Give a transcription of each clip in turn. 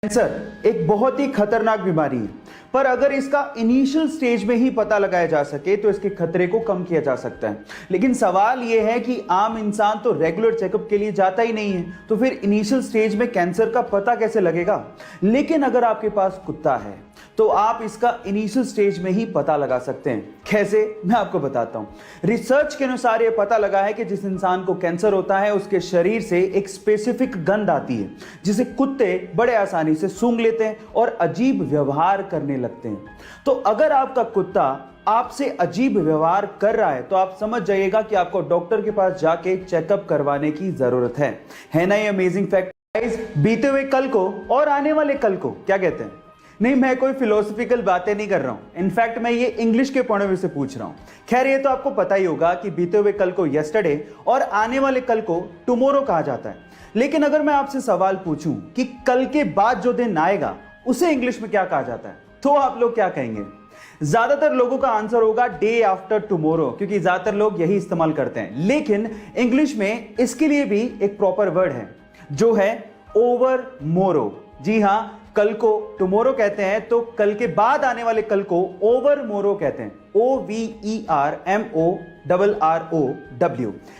Cancer एक बहुत ही खतरनाक बीमारी है, पर अगर इसका इनिशियल स्टेज में ही पता लगाया जा सके तो इसके खतरे को कम किया जा सकता है। लेकिन सवाल यह है कि आम इंसान तो रेगुलर चेकअप के लिए जाता ही नहीं है, तो फिर इनिशियल स्टेज में कैंसर का पता कैसे लगेगा। लेकिन अगर आपके पास कुत्ता है तो आप इसका इनिशियल स्टेज में ही पता लगा सकते हैं। कैसे, मैं आपको बताता हूं। रिसर्च के अनुसार यह पता लगा है कि जिस इंसान को कैंसर होता है उसके शरीर से एक स्पेसिफिक गंध आती है जिसे कुत्ते बड़े आसानी से सूंघ लेते हैं और अजीब व्यवहार करने लगते हैं। तो अगर आपका कुत्ता आपसे अजीब व्यवहार कर रहा है तो आप समझ जाइएगा कि आपको डॉक्टर के पास जाके चेकअप करवाने की जरूरत है ना ये अमेजिंग फैक्ट। बीते हुए कल को और आने वाले कल को क्या कहते हैं? नहीं, मैं कोई फिलोसफिकल बातें नहीं कर रहा हूं। इनफैक्ट मैं ये इंग्लिश के पॉइंट ऑफ व्यू से पूछ रहा हूं। खैर, ये तो आपको पता ही होगा कि बीते हुए कल को यस्टरडे और आने वाले कल को टुमारो कहा जाता है। लेकिन अगर मैं आपसे सवाल पूछूं कि कल के बाद जो दिन आएगा उसे इंग्लिश में क्या कहा जाता है, तो आप लोग क्या कहेंगे? ज्यादातर लोगों का आंसर होगा डे आफ्टर टुमारो, क्योंकि ज्यादातर लोग यही इस्तेमाल करते हैं। लेकिन इंग्लिश में इसके लिए भी एक प्रॉपर वर्ड है जो है ओवर मोरो। जी हां, कल को टुमारो कहते हैं तो कल के बाद आने वाले कल को ओवर मोरो कहते हैं। OVERMORROW।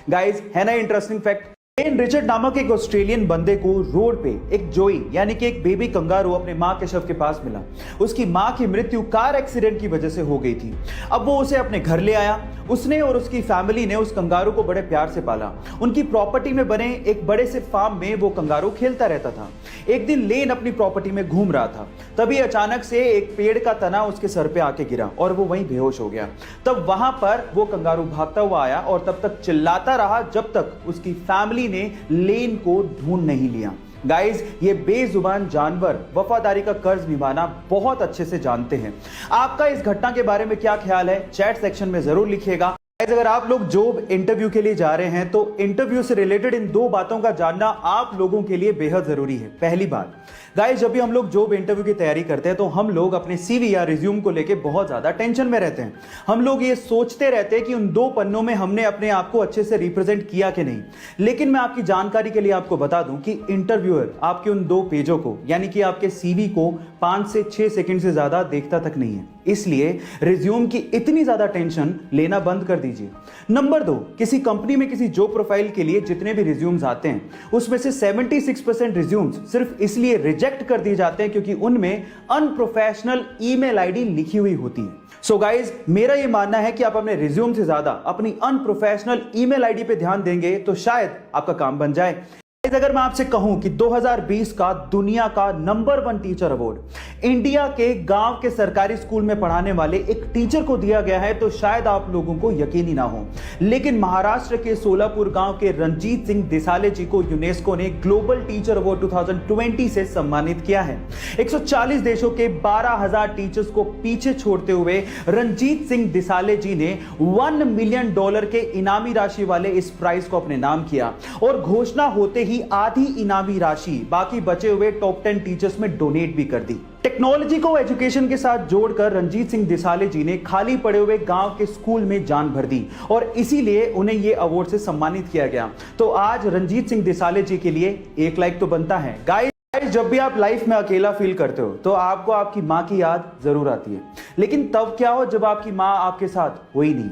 गाइस, है ना इंटरेस्टिंग फैक्ट। केन रिचर्ड नामक एक ऑस्ट्रेलियन बंदे को रोड पे एक जोई यानी कि एक बेबी कंगारू अपने मां के शव के पास मिला। उसकी मां की मृत्यु कार एक्सीडेंट की वजह से हो गई थी। अब वो उसे अपने घर ले आया। उसने और उसकी फैमिली ने उस कंगारू को बड़े प्यार से पाला। उनकी प्रॉपर्टी में बने एक बड़े से फार्म में वो कंगारू खेलता रहता था। एक दिन लेन अपनी प्रॉपर्टी में घूम रहा था, तभी अचानक से एक पेड़ का तना उसके सर पे आके गिरा और वो वहीं बेहोश हो गया। तब वहां पर वो कंगारू भागता हुआ आया और तब तक चिल्लाता रहा जब तक उसकी फैमिली ने लेन को ढूंढ नहीं लिया। गाइस, ये बेजुबान जानवर वफादारी का कर्ज निभाना बहुत अच्छे से जानते हैं। आपका इस घटना के बारे में क्या ख्याल है, चैट सेक्शन में जरूर लिखिएगा। अगर आप लोग जॉब इंटरव्यू के लिए जा रहे हैं तो इंटरव्यू से रिलेटेड इन दो बातों का जानना आप लोगों के लिए बेहद जरूरी है। पहली बात, गाइस, जब भी हम लोग जॉब इंटरव्यू की तैयारी करते हैं तो हम लोग अपने सीवी या रिज्यूम को लेके बहुत ज्यादा टेंशन में रहते हैं। हम लोग ये सोचते रहते हैं कि उन दो पन्नों में हमने अपने आप को अच्छे से रिप्रेजेंट किया कि नहीं। लेकिन मैं आपकी जानकारी के लिए आपको बता दूं कि इंटरव्यूअर आपके उन दो पेजों को यानी कि आपके सीवी को 5 से 6 सेकंड से ज्यादा देखता तक नहीं है। इसलिए रिज्यूम की इतनी ज्यादा टेंशन लेना बंद कर दीजिए। नंबर 2, किसी कंपनी में किसी जॉब प्रोफाइल के लिए जितने भी रिज्यूम्स आते हैं उसमें से 76% रिज्यूम्स सिर्फ इसलिए रिजेक्ट कर दिए जाते हैं क्योंकि उनमें अनप्रोफेशनल ईमेल आईडी लिखी हुई होती है। सो गाइज, मेरा यह मानना है कि आप अपने रिज्यूम से ज्यादा अपनी अनप्रोफेशनल ईमेल आईडी पे ध्यान देंगे तो शायद आपका काम बन जाए। अगर मैं आपसे कहूं कि 2020 का दुनिया का नंबर 1 टीचर अवार्ड इंडिया के गांव के सरकारी स्कूल में पढ़ाने वाले एक टीचर को दिया गया है तो शायद आप लोगों को यकीन ही ना हो। लेकिन महाराष्ट्र के सोलापुर गांव के रंजीत सिंह दिसाले जी को यूनेस्को ने ग्लोबल टीचर अवार्ड 2020 से सम्मानित किया है। 140 देशों के 12,000 टीचर्स को पीछे छोड़ते हुए रंजीत सिंह दिसाले जी ने $1 मिलियन के इनामी राशि वाले इस प्राइज को अपने नाम किया और घोषणा होते ही आधी इनामी राशि बाकी बचे हुए टॉप 10 टीचर्स में डोनेट भी कर दी। टेक्नोलॉजी को एजुकेशन के साथ जोड़कर रंजीत सिंह दिसाले जी ने खाली पड़े हुए गांव के स्कूल में जान भर दी और इसीलिए उन्हें यह अवार्ड से सम्मानित किया गया। तो आज रंजीत सिंह दिसाले जी के लिए एक लाइक तो बनता है। गाइस, जब भी आप लाइफ में अकेला फील करते हो तो आपको आपकी मां की याद जरूर आती है। लेकिन तब क्या हो जब आपकी मां आपके साथ हो ही नहीं।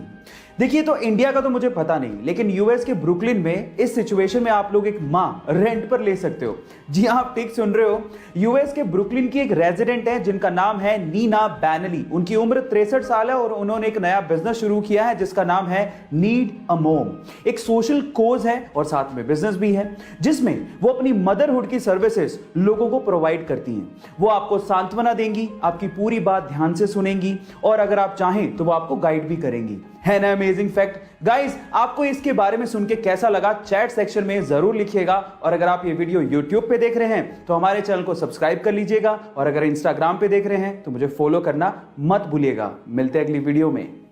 देखिए, तो इंडिया का तो मुझे पता नहीं, लेकिन यूएस के ब्रुकलिन में इस सिचुएशन में आप लोग एक मां रेंट पर ले सकते हो। जी हां, आप ठीक सुन रहे हो। यूएस के ब्रुकलिन की एक रेजिडेंट है जिनका नाम है नीना बैनली। उनकी उम्र 63 साल है और उन्होंने एक नया बिजनेस शुरू किया है जिसका नाम है नीड अ मॉम। एक सोशल कोज है और साथ में बिजनेस भी है जिसमें वो अपनी मदरहुड की सर्विसेज लोगों को प्रोवाइड करती हैं। वो आपको सांत्वना देंगी, आपकी पूरी बात ध्यान से सुनेंगी और अगर आप चाहें तो वो आपको गाइड भी करेंगी। है ना अमेजिंग फैक्ट। गाइस, आपको इसके बारे में सुन के कैसा लगा चैट सेक्शन में जरूर लिखिएगा। और अगर आप ये वीडियो YouTube पे देख रहे हैं तो हमारे चैनल को सब्सक्राइब कर लीजिएगा और अगर Instagram पे देख रहे हैं तो मुझे फॉलो करना मत भूलिएगा। मिलते हैं अगली वीडियो में।